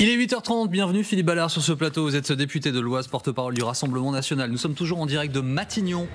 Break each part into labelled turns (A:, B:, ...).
A: Il est 8h30, bienvenue Philippe Ballard sur ce plateau. Vous êtes député de l'Oise, porte-parole du Rassemblement National. Nous sommes toujours en direct de Matignon.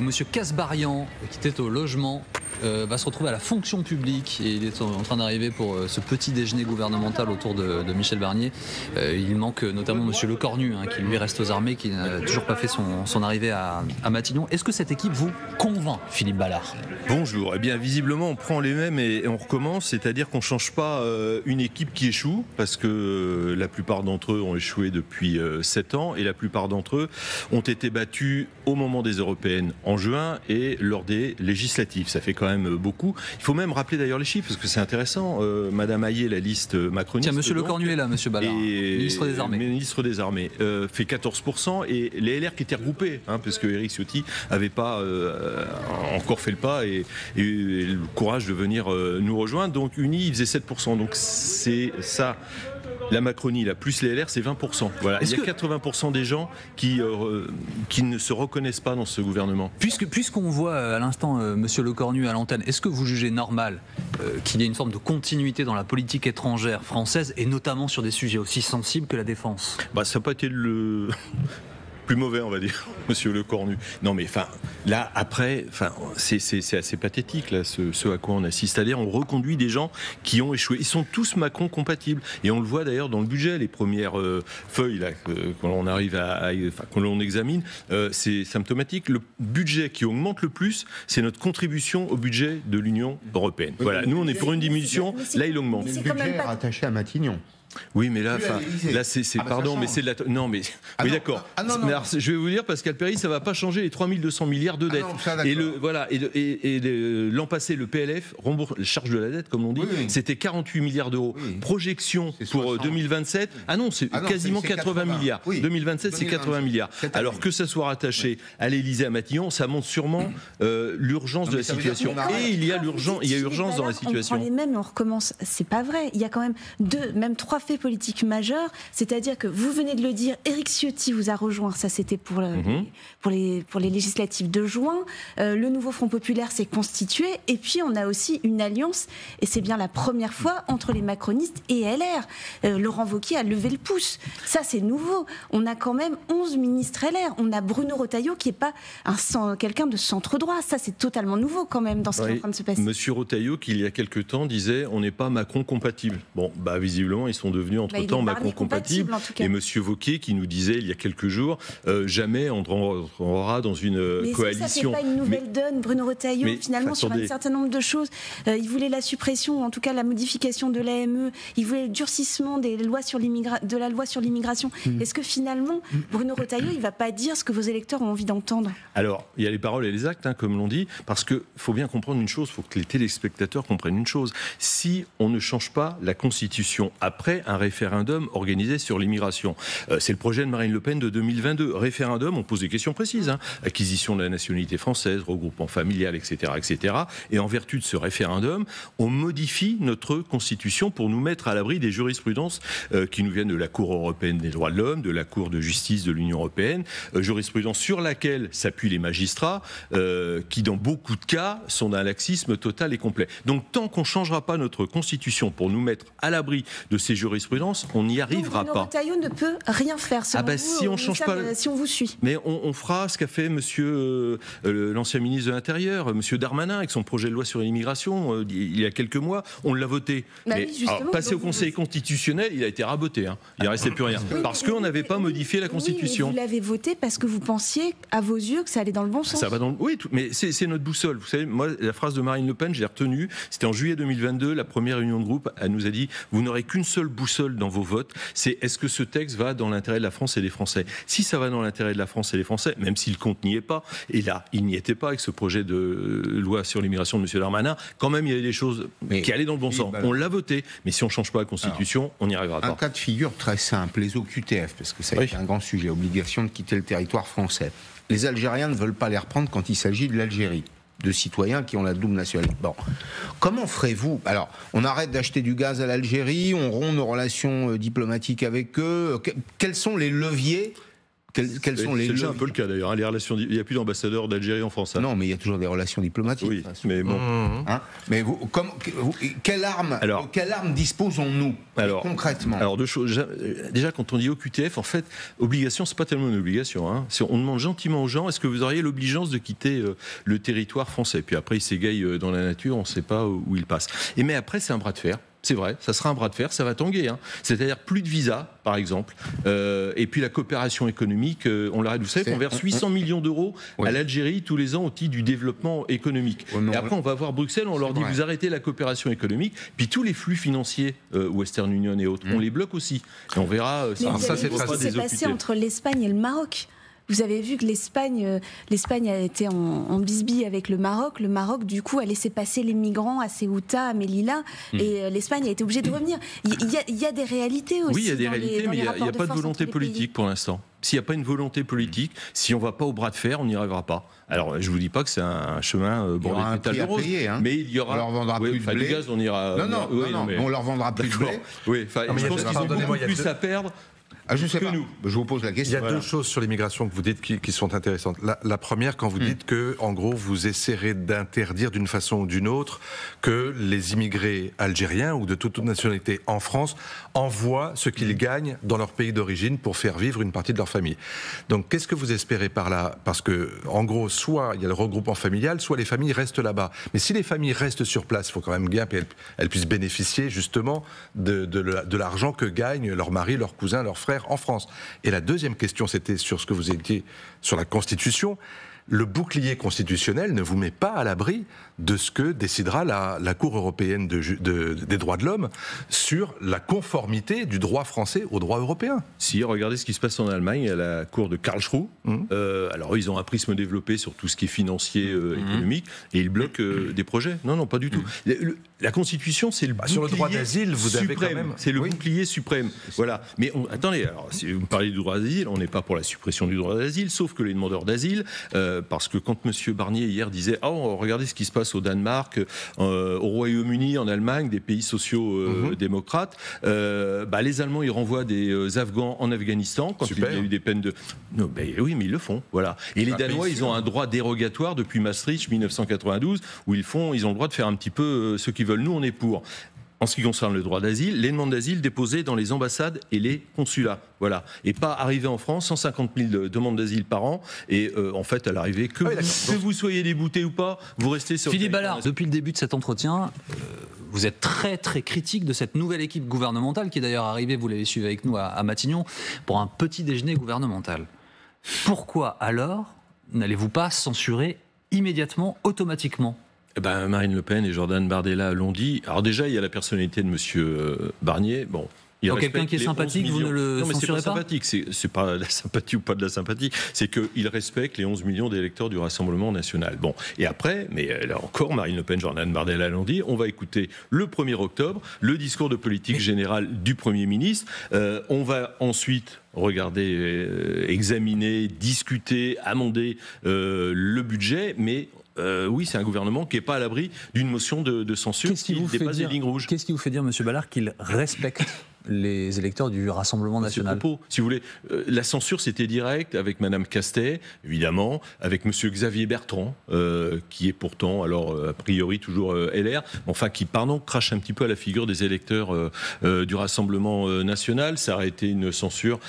A: Monsieur Kasbarian, qui était au logement, va se retrouver à la fonction publique et il est en train d'arriver pour ce petit déjeuner gouvernemental autour de Michel Barnier. Il manque notamment Monsieur Lecornu, qui lui reste aux armées, qui n'a toujours pas fait son arrivée à Matignon. Est-ce que cette équipe vous convainc, Philippe Ballard ?
B: Bonjour. Eh bien, visiblement, on prend les mêmes et on recommence, c'est-à-dire qu'on ne change pas une équipe qui échoue, parce que la plupart d'entre eux ont échoué depuis 7 ans et la plupart d'entre eux ont été battus au moment des européennes en juin et lors des législatives. Ça fait quand même beaucoup. Il faut même rappeler d'ailleurs les chiffres parce que c'est intéressant. Madame Hayé, la liste macroniste.
A: Tiens, Monsieur Lecornu est là, Monsieur Ballard, ministre des Armées.
B: Ministre des Armées fait 14% et les LR qui étaient regroupés, parce que Éric Ciotti n'avait pas encore fait le pas et le courage de venir nous rejoindre. Donc unis, il faisait 7%. Donc c'est ça. La Macronie, là, plus les LR, c'est 20%. Voilà. Il y a 80% des gens qui ne se reconnaissent pas dans ce gouvernement.
A: Puisqu'on voit à l'instant Monsieur Lecornu à l'antenne, est-ce que vous jugez normal qu'il y ait une forme de continuité dans la politique étrangère française et notamment sur des sujets aussi sensibles que la défense ?
B: Ça n'a pas été le plus mauvais, on va dire, Monsieur Lecornu. Non, mais là, après, c'est assez pathétique, là, ce à quoi on assiste. C'est-à-dire, on reconduit des gens qui ont échoué. Ils sont tous Macron compatibles. Et on le voit d'ailleurs dans le budget, les premières feuilles, là, quand on arrive quand on examine, c'est symptomatique. Le budget qui augmente le plus, c'est notre contribution au budget de l'Union européenne. Voilà. Nous, on est pour une diminution. Là, il augmente.
C: Le budget est rattaché à Matignon.
B: Oui, mais là, pardon, mais c'est de la. Non, mais oui, d'accord. Mais alors, je vais vous dire, Pascal Perry, ça va pas changer les 3200 milliards de dettes. L'an passé, le PLF rembourse la charge de la dette, comme on dit, c'était 48 milliards d'euros. Oui. Projection pour 2027. C'est quasiment 80 milliards. Oui. 2027, c'est 80 milliards. Alors que ça soit rattaché à l'Élysée, à Matignon, ça montre sûrement l'urgence de la situation. Et il y a urgence dans la situation.
D: On prend les mêmes, on recommence. C'est pas vrai. Il y a quand même même 3 faits politiques majeurs, c'est-à-dire que vous venez de le dire, Éric Ciotti vous a rejoint, ça c'était pour les législatives de juin, le nouveau Front Populaire s'est constitué, et puis on a aussi une alliance, et c'est bien la première fois, entre les macronistes et LR. Laurent Wauquiez a levé le pouce, ça c'est nouveau. On a quand même 11 ministres LR, on a Bruno Retailleau qui n'est pas quelqu'un de centre-droit, ça c'est totalement nouveau quand même dans ce qui est en train de se passer.
B: Monsieur Retailleau, qui il y a quelque temps disait on n'est pas Macron compatible. Visiblement ils sont devenus entre-temps Macron compatibles. Et Monsieur Wauquiez qui nous disait il y a quelques jours jamais on aura dans une coalition.
D: Ça fait pas une nouvelle donne, Bruno Retailleau, finalement sur un certain nombre de choses. Il voulait la suppression, ou en tout cas la modification de l'AME, il voulait le durcissement de la loi sur l'immigration. Est-ce que finalement Bruno Retailleau il va pas dire ce que vos électeurs ont envie d'entendre ?
B: Alors, il y a les paroles et les actes, comme l'on dit, parce qu'il faut bien comprendre une chose, il faut que les téléspectateurs comprennent une chose. Si on ne change pas la Constitution après un référendum organisé sur l'immigration. C'est le projet de Marine Le Pen de 2022. Référendum, on pose des questions précises. Acquisition de la nationalité française, regroupement familial, etc., etc. Et en vertu de ce référendum, on modifie notre Constitution pour nous mettre à l'abri des jurisprudences qui nous viennent de la Cour européenne des droits de l'homme, de la Cour de justice de l'Union européenne, jurisprudence sur laquelle s'appuient les magistrats, qui dans beaucoup de cas sont d'un laxisme total et complet. Donc tant qu'on ne changera pas notre Constitution pour nous mettre à l'abri de ces jurisprudences, on n'y arrivera pas.
D: Bruno Retailleau ne peut rien faire selon vous,
B: si on change pas,
D: si on vous suit.
B: Mais on fera ce qu'a fait monsieur l'ancien ministre de l'Intérieur, monsieur Darmanin, avec son projet de loi sur l'immigration, il y a quelques mois, on l'a voté. Passé au Conseil constitutionnel, il a été raboté. Il ne restait plus rien. Parce qu'on n'avait pas modifié la Constitution.
D: Vous l'avez voté parce que vous pensiez, à vos yeux, que ça allait dans le bon sens.
B: Ça va mais c'est notre boussole. Vous savez, moi, la phrase de Marine Le Pen, je l'ai retenue. C'était en juillet 2022, la première réunion de groupe. Elle nous a dit vous n'aurez qu'une seule boussole dans vos votes, c'est est-ce que ce texte va dans l'intérêt de la France et des Français. Si ça va dans l'intérêt de la France et des Français, même si le compte n'y est pas, et là, il n'y était pas avec ce projet de loi sur l'immigration de M. Darmanin, quand même, il y avait des choses qui allaient dans le bon sens. On l'a voté, mais si on ne change pas la Constitution, on n'y arrivera pas.
C: Un cas de figure très simple, les OQTF, parce que ça a été un grand sujet, obligation de quitter le territoire français. Les Algériens ne veulent pas les reprendre quand il s'agit de l'Algérie, de citoyens qui ont la double nationalité. Bon, comment ferez-vous ? Alors, on arrête d'acheter du gaz à l'Algérie, on rompt nos relations diplomatiques avec eux. Quels sont les leviers Quels sont les
B: C'est déjà un peu le cas d'ailleurs. Les relations, il n'y a plus d'ambassadeur d'Algérie en France.
C: Non, mais il y a toujours des relations diplomatiques.
B: Oui, mais bon.
C: Mais quelle arme disposons-nous concrètement?
B: Alors, deux choses. Déjà, quand on dit OQTF, en fait, obligation, c'est pas tellement une obligation. On demande gentiment aux gens, est-ce que vous auriez l'obligeance de quitter le territoire français? Puis après, ils s'égayent dans la nature, on ne sait pas où ils passent. Mais après, c'est un bras de fer. C'est vrai, ça sera un bras de fer, ça va tanguer. C'est-à-dire plus de visas, par exemple, et puis la coopération économique, on l'arrête. Vous savez qu'on verse 800 millions d'euros à l'Algérie tous les ans au titre du développement économique. Et après, on va voir Bruxelles, on leur dit vous arrêtez la coopération économique, puis tous les flux financiers, Western Union et autres, on les bloque aussi. Et on verra.
D: Mais ça, c'est ce qui s'est passé entre l'Espagne et le Maroc. Vous avez vu que l'Espagne a été en bisbille avec le Maroc. Le Maroc, du coup, a laissé passer les migrants à Ceuta, à Melilla, et l'Espagne a été obligée de revenir. Il y a des réalités aussi.
B: Oui, il y a des réalités, mais il n'y a pas de volonté politique pour l'instant. S'il n'y a pas une volonté politique, si on ne va pas au bras de fer, on n'y arrivera pas. Alors, je ne vous dis pas que c'est un chemin
C: bordé de pétales de rose,
B: mais il y aura.
C: On leur vendra plus de blé.
B: Du gaz, on ira.
C: Non, on leur vendra plus de blé.
B: Oui, je pense qu'ils ont beaucoup plus à perdre.
C: Je ne sais pas. Nous. Je vous pose la question.
E: Il y a deux choses sur l'immigration que vous dites qui sont intéressantes. La première, quand vous dites que, en gros, vous essaierez d'interdire d'une façon ou d'une autre que les immigrés algériens ou de toute nationalité en France envoient ce qu'ils gagnent dans leur pays d'origine pour faire vivre une partie de leur famille. Donc, qu'est-ce que vous espérez par là? Parce que, en gros, soit il y a le regroupement familial, soit les familles restent là-bas. Mais si les familles restent sur place, il faut quand même bien qu'elles puissent bénéficier justement de l'argent que gagnent leur mari, leurs cousins, leurs frères en France. Et la deuxième question, c'était sur ce que vous étiez sur la Constitution. Le bouclier constitutionnel ne vous met pas à l'abri de ce que décidera la Cour européenne des droits de l'homme sur la conformité du droit français au droit européen.
B: Si, regardez ce qui se passe en Allemagne, à la Cour de Karlsruhe. Alors, ils ont un prisme développé sur tout ce qui est financier, économique, et ils bloquent des projets. Non, pas du tout. La Constitution, c'est le bouclier
E: sur le droit d'asile, vous avez
B: suprême.
E: quand même...
B: C'est le bouclier suprême. Voilà. Mais attendez, alors, si vous me parlez du droit d'asile, on n'est pas pour la suppression du droit d'asile, sauf que les demandeurs d'asile, parce que quand M. Barnier hier disait « Oh, regardez ce qui se passe au Danemark, au Royaume-Uni, en Allemagne, des pays sociaux-démocrates, les Allemands, ils renvoient des Afghans en Afghanistan quand il y a eu des peines de... » Non, oui, mais ils le font, voilà. Et les Danois, ils ont un droit dérogatoire depuis Maastricht 1992, où ils ont le droit de faire un petit peu ce qu'ils veulent. Nous, on est pour. En ce qui concerne le droit d'asile, les demandes d'asile déposées dans les ambassades et les consulats. Voilà. Et pas arriver en France, 150 000 demandes d'asile par an. Et en fait, à l'arrivée, que vous soyez débouté ou pas, vous restez sur...
A: Philippe Ballard, depuis le début de cet entretien, vous êtes très très critique de cette nouvelle équipe gouvernementale qui est d'ailleurs arrivée, vous l'avez suivi avec nous à Matignon, pour un petit déjeuner gouvernemental. Pourquoi alors n'allez-vous pas censurer immédiatement, automatiquement ?
B: Marine Le Pen et Jordan Bardella l'ont dit. Alors déjà, il y a la personnalité de M. Barnier. Bon,
A: donc quelqu'un qui est sympathique, vous ne le censurez pas ?
B: Non, mais c'est pas la sympathie ou pas de la sympathie, c'est qu'il respecte les 11 millions d'électeurs du Rassemblement national. Bon, et après, mais là encore, Marine Le Pen, Jordan Bardella l'ont dit, on va écouter le 1er octobre, le discours de politique générale du Premier ministre. On va ensuite regarder, examiner, discuter, amender le budget, mais... oui, c'est un gouvernement qui n'est pas à l'abri d'une motion de censure qui dépasse les lignes rouges.
A: Qu'est-ce qui vous fait dire, M. Ballard, qu'il respecte les électeurs du Rassemblement national ?
B: Si vous voulez, la censure, c'était direct avec Mme Castet, évidemment, avec M. Xavier Bertrand, qui est pourtant, alors, a priori, toujours LR, enfin, qui, crache un petit peu à la figure des électeurs du Rassemblement national. Ça aurait été une censure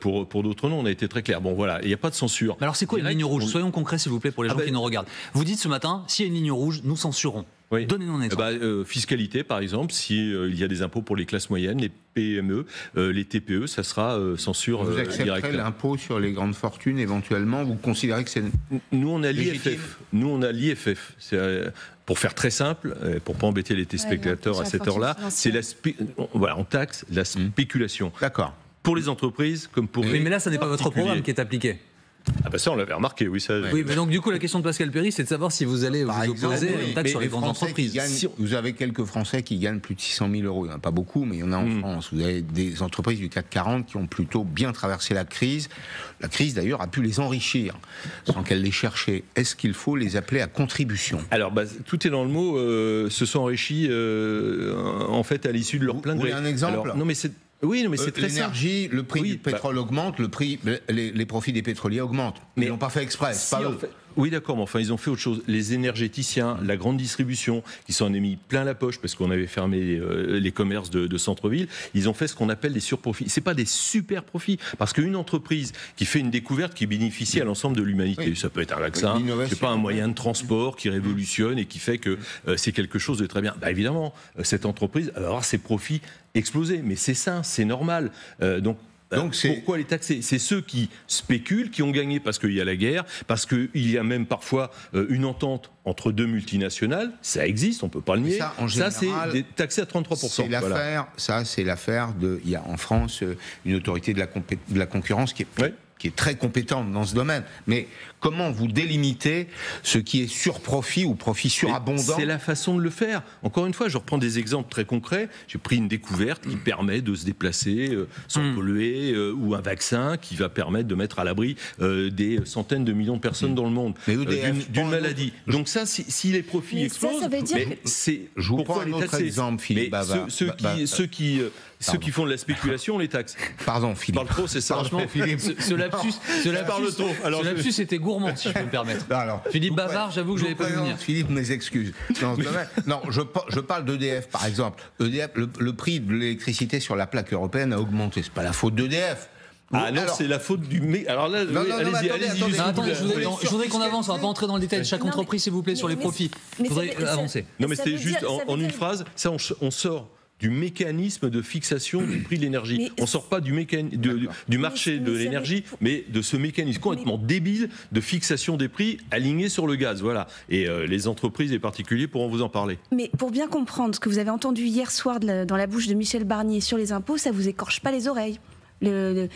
B: pour d'autres noms. On a été très clair. Bon, voilà, il n'y a pas de censure.
A: Alors, c'est quoi une ligne rouge ? Soyons concrets, s'il vous plaît, pour les gens qui nous regardent. Vous dites ce matin, s'il y a une ligne rouge, nous censurons.
B: Oui.
A: Donnez-nous un exemple.
B: Fiscalité, par exemple, il y a des impôts pour les classes moyennes, les PME, les TPE, ça sera censure directe.
C: Vous accepterez l'impôt sur les grandes fortunes, éventuellement ? Vous considérez que c'est
B: Nous, on a l'IFF. Pour faire très simple, pour ne pas embêter les téléspectateurs à cette heure-là, c'est on taxe la spéculation.
C: D'accord.
B: Pour les entreprises comme pour
A: mais là, ça n'est pas votre programme qui est appliqué.
B: Ça, on l'avait remarqué, oui. Ça,
A: oui, mais donc du coup, la question de Pascal Perry, c'est de savoir si vous allez vous opposer à une taxe sur les grandes entreprises.
C: Vous avez quelques Français qui gagnent plus de 600 000 euros. Il n'y en a pas beaucoup, mais il y en a en France. Vous avez des entreprises du CAC 40 qui ont plutôt bien traversé la crise. La crise, d'ailleurs, a pu les enrichir sans qu'elles les cherchaient. Est-ce qu'il faut les appeler à contribution ?
B: Alors, tout est dans le mot. Se sont enrichis, en fait, à l'issue de leur plein de...
C: Vous voulez un exemple ?
B: Non, mais c'est... Oui, mais c'est très simple.
C: L'énergie, le prix
B: Oui,
C: du pétrole augmente, les profits des pétroliers augmentent. Mais ils l'ont pas fait exprès, c'est pas eux.
B: Oui, d'accord, mais enfin, ils ont fait autre chose. Les énergéticiens, la grande distribution, qui s'en est mis plein la poche parce qu'on avait fermé les commerces de centre-ville, ils ont fait ce qu'on appelle des surprofits. C'est pas des super profits, parce qu'une entreprise qui fait une découverte qui bénéficie à l'ensemble de l'humanité, ça peut être un vaccin, c'est pas un moyen de transport qui révolutionne et qui fait que c'est quelque chose de très bien. Bah, évidemment, cette entreprise va avoir ses profits exploser, mais c'est ça, c'est normal. Donc pourquoi les taxer ? C'est ceux qui spéculent, qui ont gagné parce qu'il y a la guerre, parce qu'il y a même parfois une entente entre deux multinationales. Ça existe, on ne peut pas le nier. Ça, c'est taxé à 33%.
C: C'est l'affaire de... Il y a en France une autorité de la concurrence qui est très compétente dans ce domaine. Mais comment vous délimitez ce qui est surprofit ou profit surabondant ?
B: C'est la façon de le faire. Encore une fois, je reprends des exemples très concrets. J'ai pris une découverte qui permet de se déplacer sans polluer, ou un vaccin qui va permettre de mettre à l'abri des centaines de millions de personnes dans le monde d'une maladie. Donc ça, si les profits explosent,
D: ça veut dire
C: je vous prends un autre exemple, Philippe Bavard.
B: Ceux qui font de la spéculation, on les taxe.
C: Pardon, Philippe.
B: Parle trop, c'est ça.
A: Franchement, Philippe, ce lapsus était gourmand, si je peux me permettre. Philippe Bavard, j'avoue que je n'avais pas vu venir.
C: Philippe, mes excuses. Non, je parle d'EDF, par exemple. EDF, le prix de l'électricité sur la plaque européenne a augmenté. C'est pas la faute d'EDF.
B: C'est la faute du... Alors là, allez-y.
A: Attendez, je voudrais qu'on avance, on va pas entrer dans le détail de chaque entreprise, s'il vous plaît, sur les profits. Je voudrais avancer.
B: Non, mais c'était juste en une phrase, ça, on sort du mécanisme de fixation du prix de l'énergie. On ne sort pas du marché de l'énergie, mais de ce mécanisme complètement débile de fixation des prix alignés sur le gaz. Voilà. Et les entreprises et particuliers pourront vous en parler.
D: Mais pour bien comprendre ce que vous avez entendu hier soir dans la bouche de Michel Barnier sur les impôts, ça ne vous écorche pas les oreilles. Il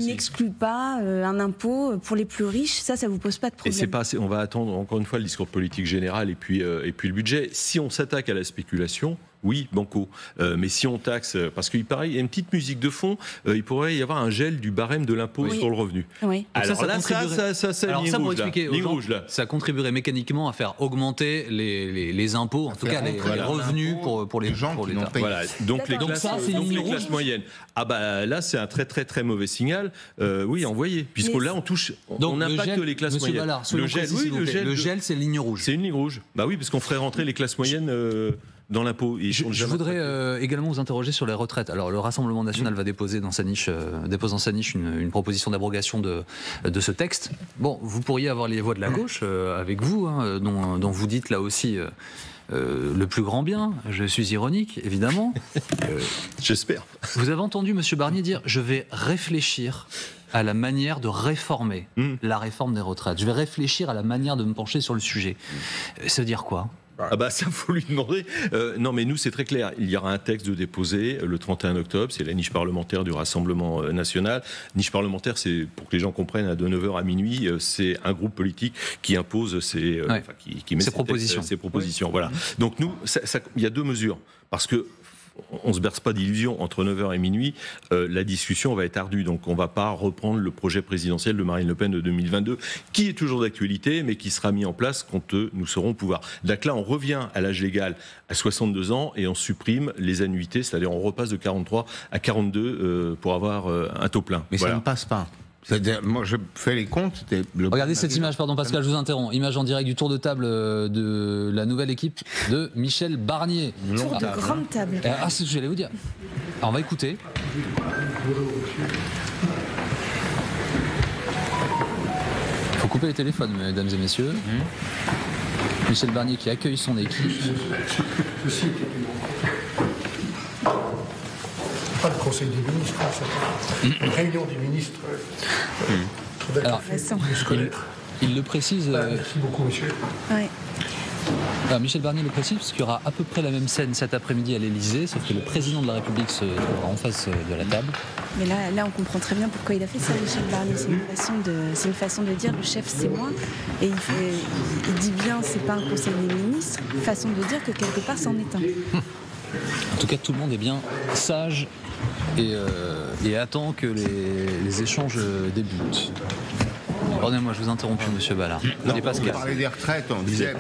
D: n'exclut pas un impôt pour les plus riches, ça vous pose pas de problème.
B: On va attendre encore une fois le discours politique général et puis le budget. Si on s'attaque à la spéculation, oui, banco. Mais si on taxe, parce qu'il paraît, il y a une petite musique de fond, il pourrait y avoir un gel du barème de l'impôt sur le revenu.
D: Oui.
B: Alors ça
A: pour expliquer aux gens, ça contribuerait mécaniquement à faire augmenter les impôts, en tout cas les revenus pour les gens qui n'ont pas.
B: Voilà. Donc les classes moyennes. Ah bah là c'est un très très très mauvais signal. Oui, envoyé, puisque là on touche, on impacte les classes moyennes.
A: Ballard, le gel, c'est ligne rouge.
B: C'est une ligne rouge. Bah oui, parce qu'on ferait rentrer les classes moyennes dans l'impôt.
A: Je voudrais également vous interroger sur les retraites. Alors le Rassemblement national va déposer dans sa niche une proposition d'abrogation de ce texte. Bon, vous pourriez avoir les voix de la gauche avec vous, dont vous dites là aussi le plus grand bien. Je suis ironique, évidemment.
B: J'espère.
A: Vous avez entendu M. Barnier dire « Je vais réfléchir à la manière de réformer la réforme des retraites. Je vais réfléchir à la manière de me pencher sur le sujet. » Ça veut dire quoi ?
B: Ah bah ça faut lui demander. Non mais nous c'est très clair. Il y aura un texte de déposé le 31 octobre. C'est la niche parlementaire du Rassemblement national. Niche parlementaire, c'est pour que les gens comprennent, de 9h à minuit, c'est un groupe politique qui impose qui met ses propositions. Voilà. Donc nous, il y a deux mesures parce que on ne se berce pas d'illusions, entre 9h et minuit, la discussion va être ardue. Donc on ne va pas reprendre le projet présidentiel de Marine Le Pen de 2022, qui est toujours d'actualité, mais qui sera mis en place quand nous serons au pouvoir. Donc là, on revient à l'âge légal à 62 ans et on supprime les annuités, c'est-à-dire on repasse de 43 à 42 pour avoir un taux plein.
C: Mais ça ne passe pas. C'est-à-dire, moi je fais les comptes.
A: Regardez cette image, pardon Pascal, je vous interromps. Image en direct du tour de table de la nouvelle équipe de Michel Barnier.
D: Tour de grande table.
A: C'est ce que j'allais vous dire. Alors on va écouter. Il faut couper les téléphones, mesdames et messieurs. Michel Barnier qui accueille son équipe.
F: Pas le Conseil des ministres, c'est une réunion des ministres.
A: Alors, il le précise.
F: Merci beaucoup, monsieur.
D: Oui.
A: Alors, Michel Barnier le précise, parce qu'il y aura à peu près la même scène cet après-midi à l'Élysée, sauf que le président de la République se trouvera en face de la table.
D: Mais là, on comprend très bien pourquoi il a fait ça, Michel Barnier. C'est une façon de dire le chef, c'est moi. Et il dit bien, c'est pas un Conseil des ministres. Façon de dire que quelque part, c'en est un.
A: En tout cas, tout le monde est bien sage et attend que les échanges débutent. Pardonnez-moi, je vous interromps, monsieur Ballard.
C: On parlait des retraites, on disait,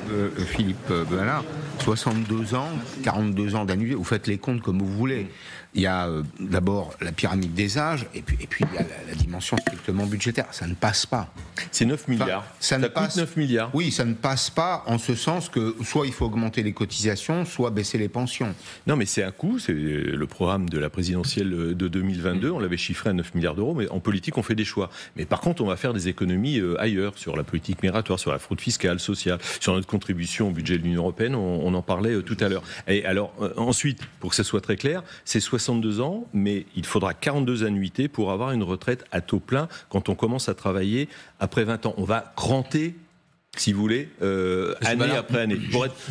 C: Philippe Ballard, 62 ans, 42 ans d'annuité, vous faites les comptes comme vous voulez. Il y a d'abord la pyramide des âges, et puis il y a la dimension strictement budgétaire. Ça ne passe pas.
B: C'est 9 milliards.
C: Ça
B: coûte 9 milliards.
C: Oui, ça ne passe pas en ce sens que soit il faut augmenter les cotisations, soit baisser les pensions.
B: Non, mais c'est un coût. C'est le programme de la présidentielle de 2022. On l'avait chiffré à 9 milliards d'euros. Mais en politique, on fait des choix. Mais par contre, on va faire des économies ailleurs, sur la politique migratoire, sur la fraude fiscale, sociale, sur notre contribution au budget de l'Union européenne. On en parlait tout à l'heure. Et alors, ensuite, pour que ça soit très clair, c'est 62 ans, mais il faudra 42 annuités pour avoir une retraite à taux plein quand on commence à travailler après 20 ans. On va cranter, si vous voulez, année après année.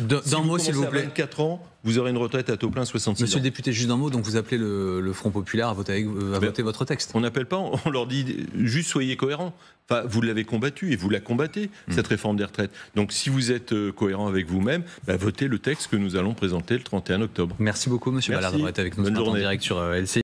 A: D'un mot, s'il vous plaît.
B: 24 ans, vous aurez une retraite à taux plein 66 ans.
A: Monsieur le député, juste d'un mot, donc vous appelez le Front Populaire à voter votre texte.
B: On n'appelle pas, on leur dit juste soyez cohérents. Enfin, vous l'avez combattu et vous la combattez, cette réforme des retraites. Donc si vous êtes cohérent avec vous-même, votez le texte que nous allons présenter le 31 octobre.
A: Merci beaucoup, monsieur Ballard, d'avoir été avec nous ce matin en direct sur LCI.